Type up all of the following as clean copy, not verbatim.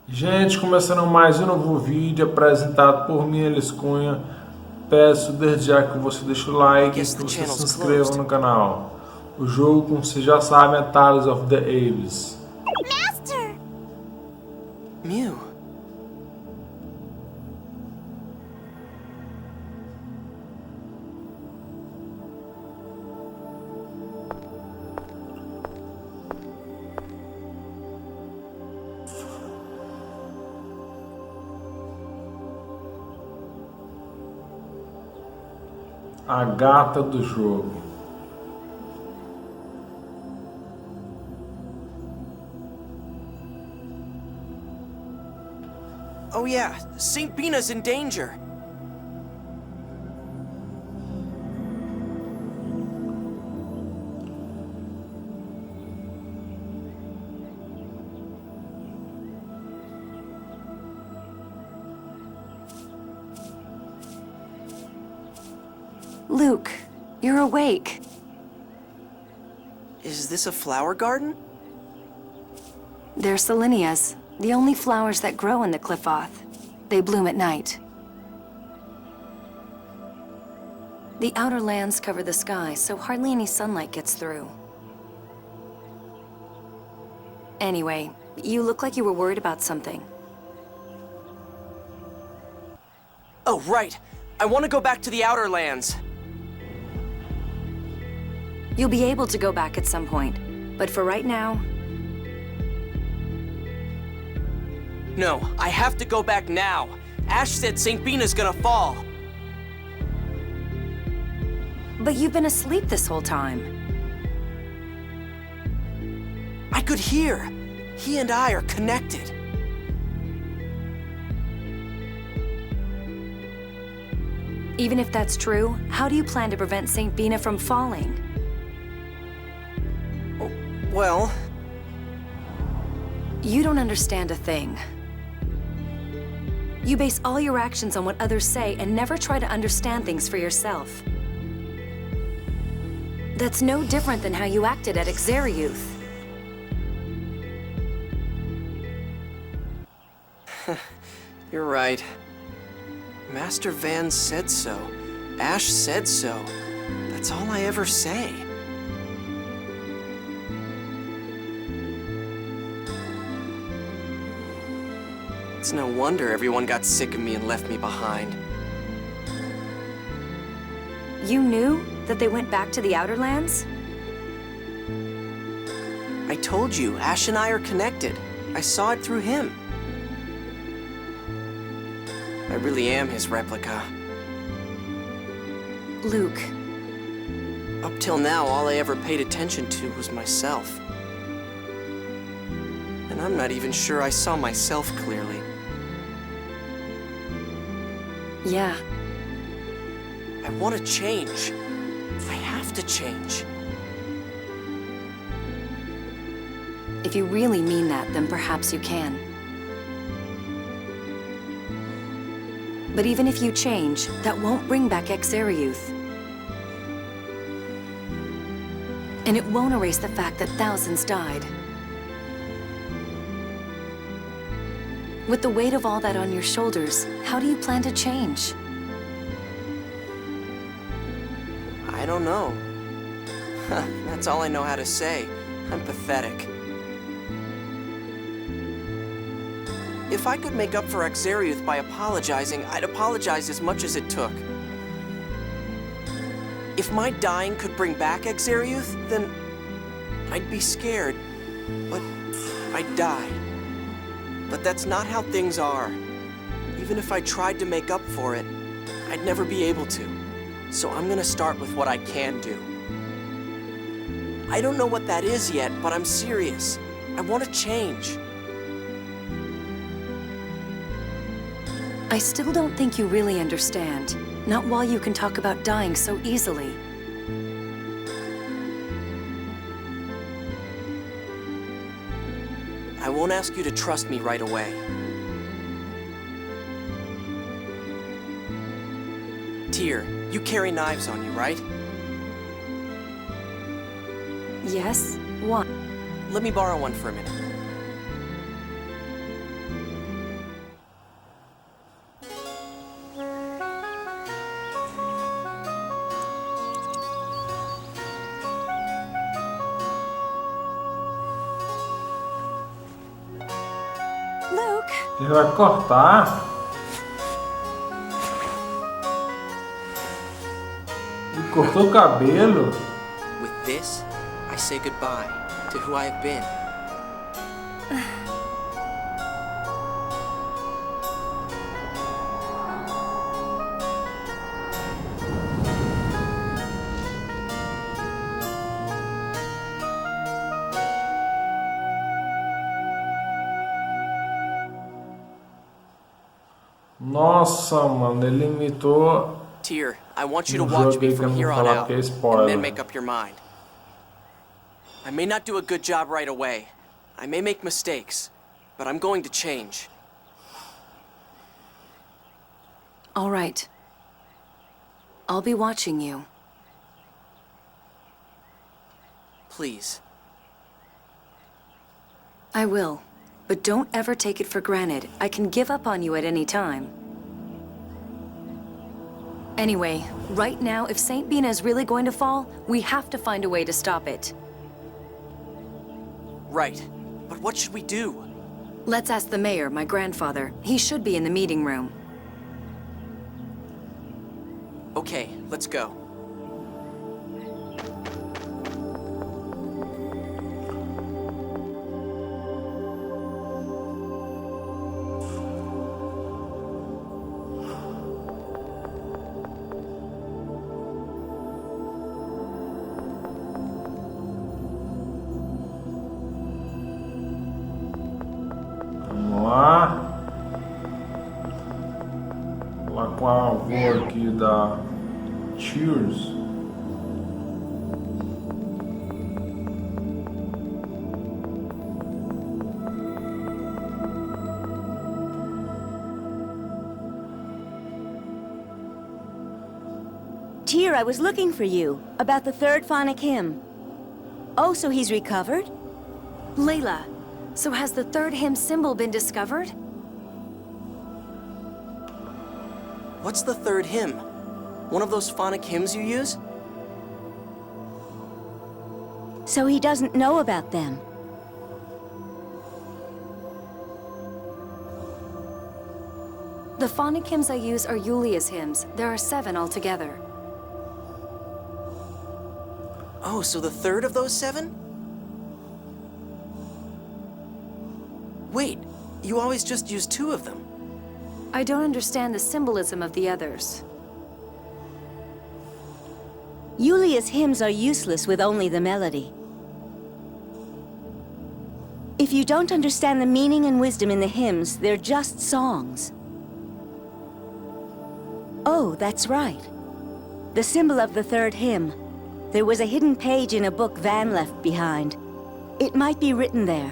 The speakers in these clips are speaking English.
Gente, começando mais um novo vídeo apresentado por mim, Elis Cunha. Peço desde já que você deixe o like e que você se inscreva no canal. O jogo, como vocês já sabem, é Tales of the Abyss. Master! Mew. A gata do jogo. Oh yeah, Saint Bina's in danger. Luke, you're awake. Is this a flower garden? They're Selenias, the only flowers that grow in the Cliffoth. They bloom at night. The outer lands cover the sky, so hardly any sunlight gets through. Anyway, you look like you were worried about something. Oh, right. I want to go back to the outer lands. You'll be able to go back at some point, but for right now... No, I have to go back now. Ash said Saint Bina's gonna fall. But you've been asleep this whole time. I could hear. He and I are connected. Even if that's true, how do you plan to prevent Saint Bina from falling? Well... You don't understand a thing. You base all your actions on what others say and never try to understand things for yourself. That's no different than how you acted at Exariuth. You're right. Master Van said so. Ash said so. That's all I ever say. It's no wonder everyone got sick of me and left me behind. You knew that they went back to the Outer Lands? I told you, Ash and I are connected. I saw it through him. I really am his replica. Luke. Up till now, all I ever paid attention to was myself. And I'm not even sure I saw myself clearly. Yeah. I want to change. I have to change. If you really mean that, then perhaps you can. But even if you change, that won't bring back Exariuth. And it won't erase the fact that thousands died. With the weight of all that on your shoulders, how do you plan to change? I don't know. That's all I know how to say. I'm pathetic. If I could make up for Exariuth by apologizing, I'd apologize as much as it took. If my dying could bring back Exariuth, then I'd be scared. But I'd die. But that's not how things are. Even if I tried to make up for it, I'd never be able to. So I'm gonna start with what I can do. I don't know what that is yet, but I'm serious. I want to change. I still don't think you really understand. Not while you can talk about dying so easily. I won't ask you to trust me right away. Tyr, you carry knives on you, right? Yes? Why? Let me borrow one for a minute. Luke, Ele vai cortar. Ele cortou o cabelo. With this, I say goodbye to who I have been. Nossa, mano, ele imitou Tyr, I want you to um watch jogo me aí que eu from não here vou on falar out, porque é and then spoiler. make up your mind. I may not do a good job right away. I may make mistakes, but I'm going to change. all right. I'll be watching you. Please. I will. But don't ever take it for granted. I can give up on you at any time. Anyway, right now, if St. Bina is really going to fall, we have to find a way to stop it. Right. But what should we do? Let's ask the mayor, my grandfather. He should be in the meeting room. Okay, let's go. Vamos lá. Lá com a avó aqui da Cheers. Tyr, I was looking for you, about the third phonic hymn. Oh, so he's recovered? Layla, so has the third hymn symbol been discovered? What's the third hymn? One of those phonic hymns you use? So he doesn't know about them. The phonic hymns I use are Yulia's hymns. There are 7 altogether. Oh, so the third of those 7? Wait, you always just use 2 of them. I don't understand the symbolism of the others. Yulia's hymns are useless with only the melody. If you don't understand the meaning and wisdom in the hymns, they're just songs. Oh, that's right. The symbol of the third hymn. There was a hidden page in a book Van left behind. It might be written there.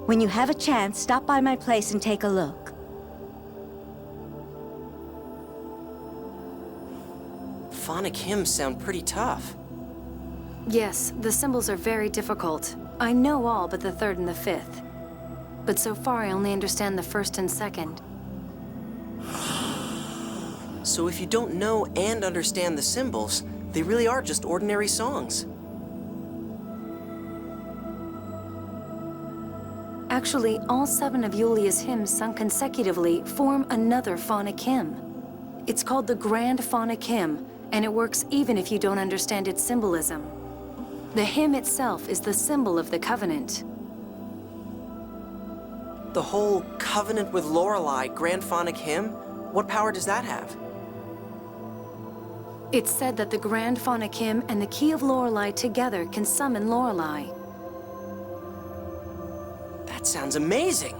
When you have a chance, stop by my place and take a look. Phonic hymns sound pretty tough. Yes, the symbols are very difficult. I know all but the 3rd and the 5th. But so far I only understand the 1st and 2nd. So if you don't know and understand the symbols, they really are just ordinary songs. Actually, all 7 of Yulia's hymns sung consecutively form another phonic hymn. It's called the Grand Phonic Hymn, and it works even if you don't understand its symbolism. The hymn itself is the symbol of the covenant. The whole covenant with Lorelei Grand Phonic Hymn? What power does that have? It's said that the Grand Phonic Hymn and the Key of Lorelei together can summon Lorelei. That sounds amazing!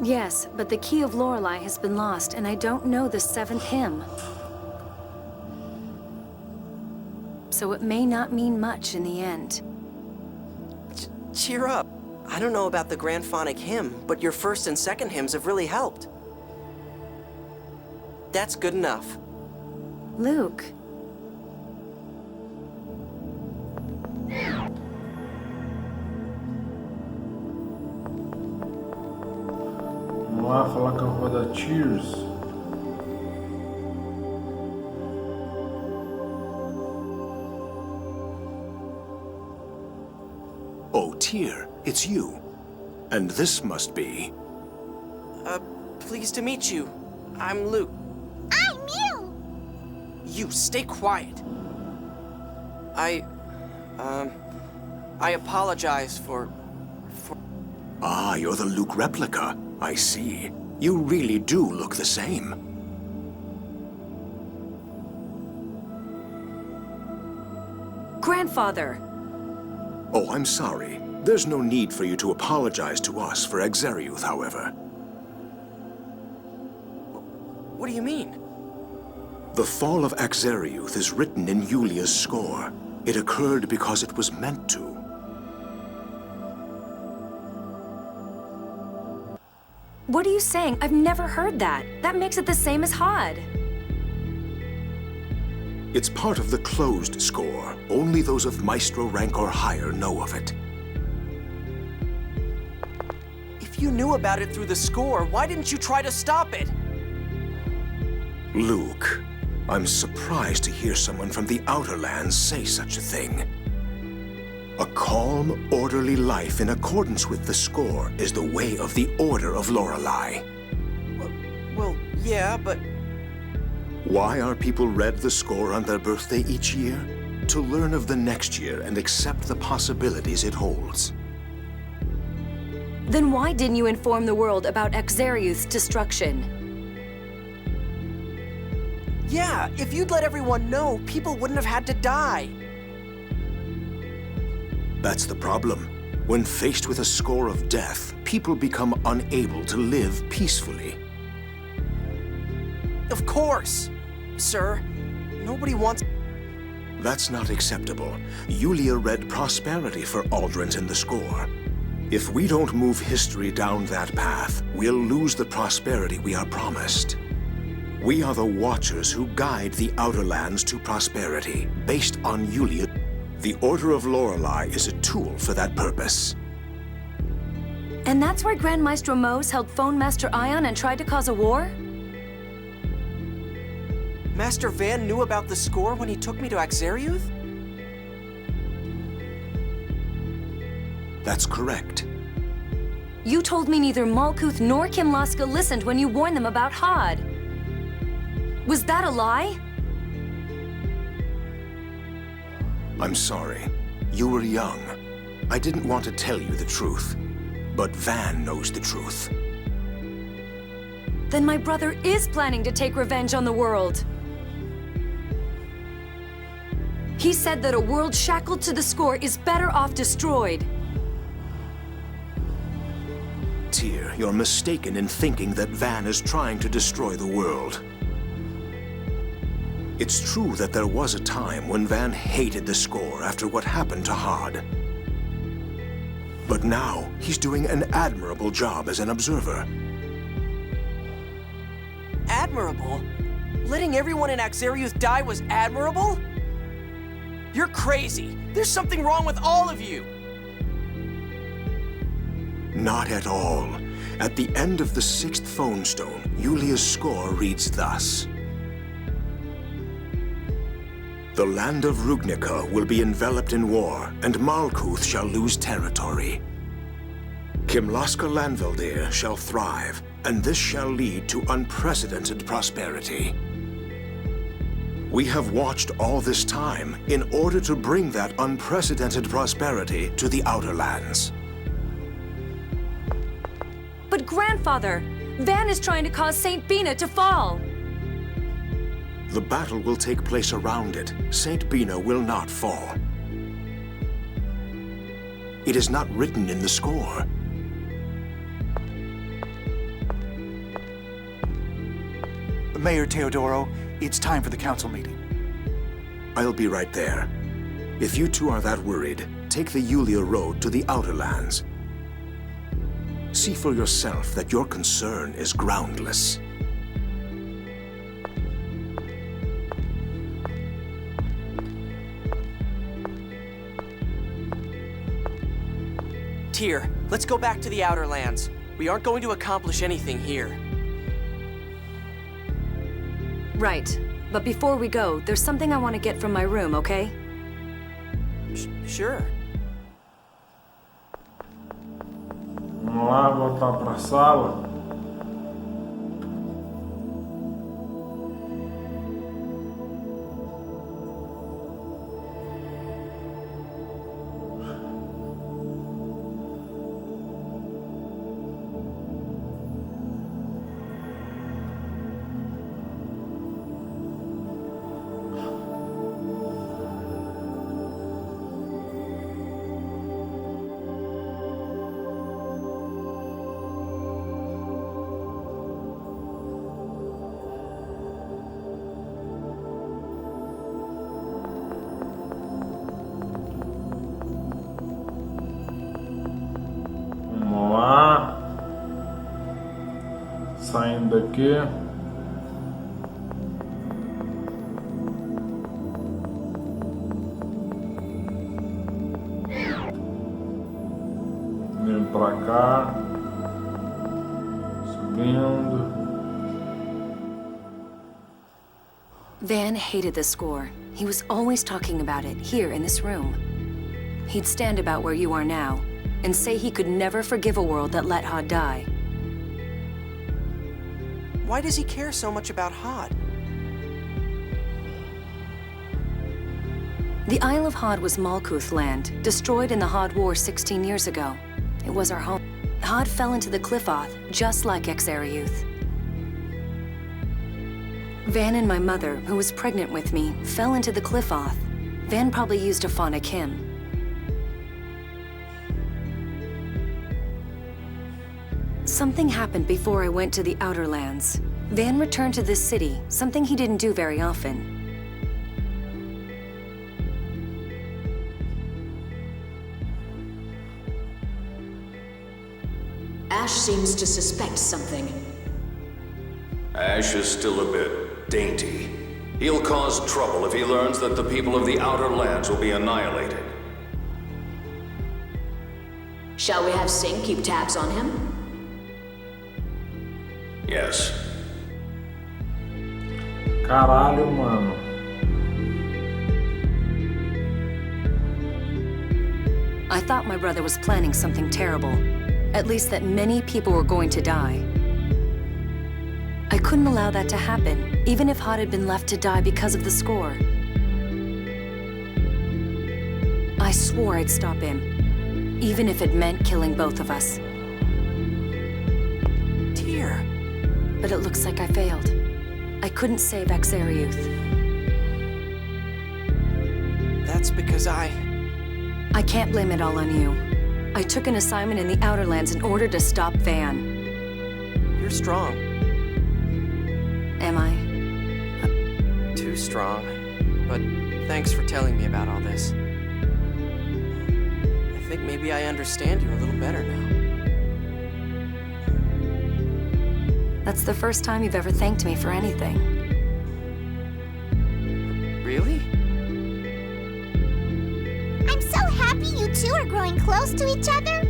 Yes, but the Key of Lorelei has been lost, and I don't know the 7th hymn. So it may not mean much in the end. Cheer up. I don't know about the Grand Phonic Hymn, but your 1st and 2nd hymns have really helped. That's good enough. Luke. Vamos lá falar com a avó da Cheers. Oh, Tyr, it's you. And this must be... Pleased to meet you. I'm Luke. I'm Mew. You, stay quiet. I apologize for... Ah, you're the Luke replica. I see. You really do look the same. Grandfather! Oh, I'm sorry. There's no need for you to apologize to us for Exariuth, however. What do you mean? The fall of Exariuth is written in Yulia's score. It occurred because it was meant to. What are you saying? I've never heard that. That makes it the same as Hod. It's part of the closed score. Only those of Maestro rank or higher know of it. If you knew about it through the score, why didn't you try to stop it? Luke, I'm surprised to hear someone from the Outer Lands say such a thing. A calm, orderly life in accordance with the score is the way of the Order of Lorelei. Well, yeah, but... Why are people read the score on their birthday each year? To learn of the next year and accept the possibilities it holds. Then why didn't you inform the world about Exariuth's destruction? Yeah, if you'd let everyone know, people wouldn't have had to die. That's the problem. When faced with a score of death, people become unable to live peacefully. Of course, sir. Nobody wants... That's not acceptable. Yulia read prosperity for Aldrins in the score. If we don't move history down that path, we'll lose the prosperity we are promised. We are the Watchers who guide the Outer Lands to prosperity, based on Yulia. The Order of Lorelei is a tool for that purpose. And that's where Grand Maestro Mose held Phone Master Ion and tried to cause a war? Master Van knew about the score when he took me to Exariuth? That's correct. You told me neither Malkuth nor Kimlaska listened when you warned them about Hod. Was that a lie? I'm sorry. You were young. I didn't want to tell you the truth. But Van knows the truth. Then my brother is planning to take revenge on the world. He said that a world shackled to the score is better off destroyed. Tyr, you're mistaken in thinking that Van is trying to destroy the world. It's true that there was a time when Van hated the score after what happened to Hod. But now, he's doing an admirable job as an observer. Admirable? Letting everyone in Exariuth die was admirable? You're crazy. There's something wrong with all of you. Not at all. At the end of the 6th phone stone, Yulia's score reads thus. The land of Rugnica will be enveloped in war, and Malkuth shall lose territory. Kimlaska Lanveldir shall thrive, and this shall lead to unprecedented prosperity. We have watched all this time in order to bring that unprecedented prosperity to the Outer Lands. But grandfather, Van is trying to cause Saint Bina to fall. The battle will take place around it. Saint Bina will not fall. It is not written in the score. Mayor Teodoro, it's time for the council meeting. I'll be right there. If you two are that worried, take the Yulia Road to the Outer Lands. See for yourself that your concern is groundless. Tyr, let's go back to the Outer Lands. We aren't going to accomplish anything here. Right. But before we go, there's something I want to get from my room, okay? Sure. Vamos lá, voltar para a sala. Saindo daqui. Vindo pra cá. Subindo. Van hated the score. He was always talking about it, here in this room. He'd stand about where you are now, and say he could never forgive a world that let Hod die. Why does he care so much about Hod? The Isle of Hod was Malkuth land, destroyed in the Hod War 16 years ago. It was our home. Hod fell into the Cliffoth, just like Exariuth. Van and my mother, who was pregnant with me, fell into the Cliffoth. Van probably used a phonic hymn. Something happened before I went to the Outer Lands. Van returned to this city, something he didn't do very often. Ash seems to suspect something. Ash is still a bit dainty. He'll cause trouble if he learns that the people of the Outer Lands will be annihilated. Shall we have Singh keep tabs on him? Yes. Caralho, mano. I thought my brother was planning something terrible. At least that many people were going to die. I couldn't allow that to happen, even if Hod had been left to die because of the score. I swore I'd stop him, even if it meant killing both of us. Dear. But it looks like I failed. I couldn't save Exariuth. That's because I can't blame it all on you. I took an assignment in the Outer Lands in order to stop Van. You're strong. Am I? Too strong. But thanks for telling me about all this. I think maybe I understand you a little better now. That's the first time you've ever thanked me for anything. Really? I'm so happy you two are growing close to each other.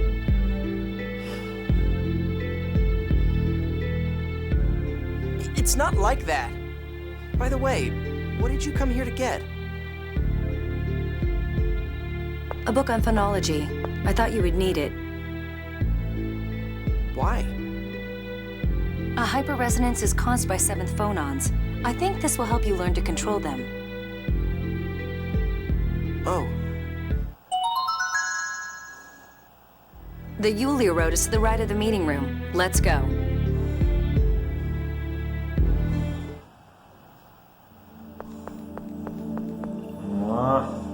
It's not like that. By the way, what did you come here to get? A book on phonology. I thought you would need it. Why? A hyperresonance is caused by seventh phonons. I think this will help you learn to control them. Oh. The Yulia road is to the right of the meeting room. Let's go. Vamos lá.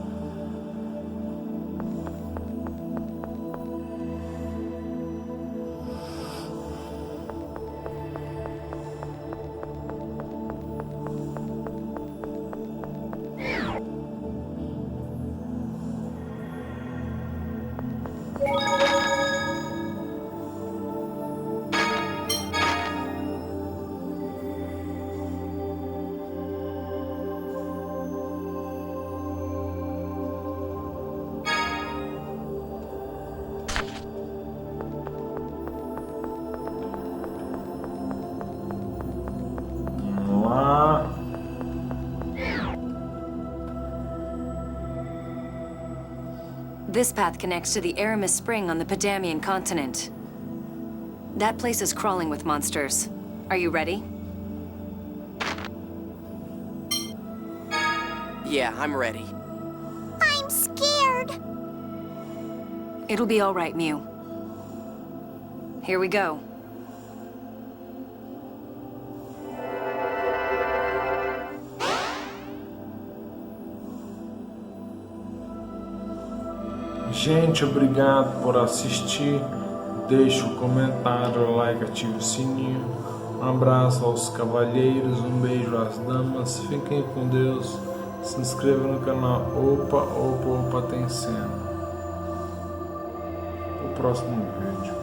This path connects to the Aramis Spring on the Padamian continent. That place is crawling with monsters. Are you ready? Yeah, I'm ready. I'm scared. It'll be all right, Mew. Here we go. Gente, obrigado por assistir. Deixe o comentário, like, ative o sininho. Um abraço aos cavalheiros, um beijo às damas. Fiquem com Deus. Se inscreva no canal. Opa, tem cena. O próximo vídeo.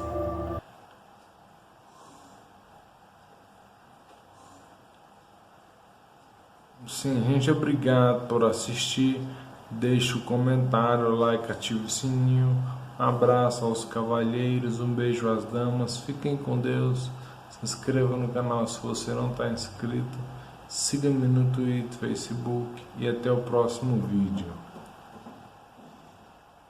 Sim, gente, obrigado por assistir. Deixe o comentário, like, ative o sininho. Um abraço aos cavalheiros, um beijo às damas. Fiquem com Deus. Se inscreva no canal se você não está inscrito. Siga-me no Twitter, Facebook e até o próximo vídeo.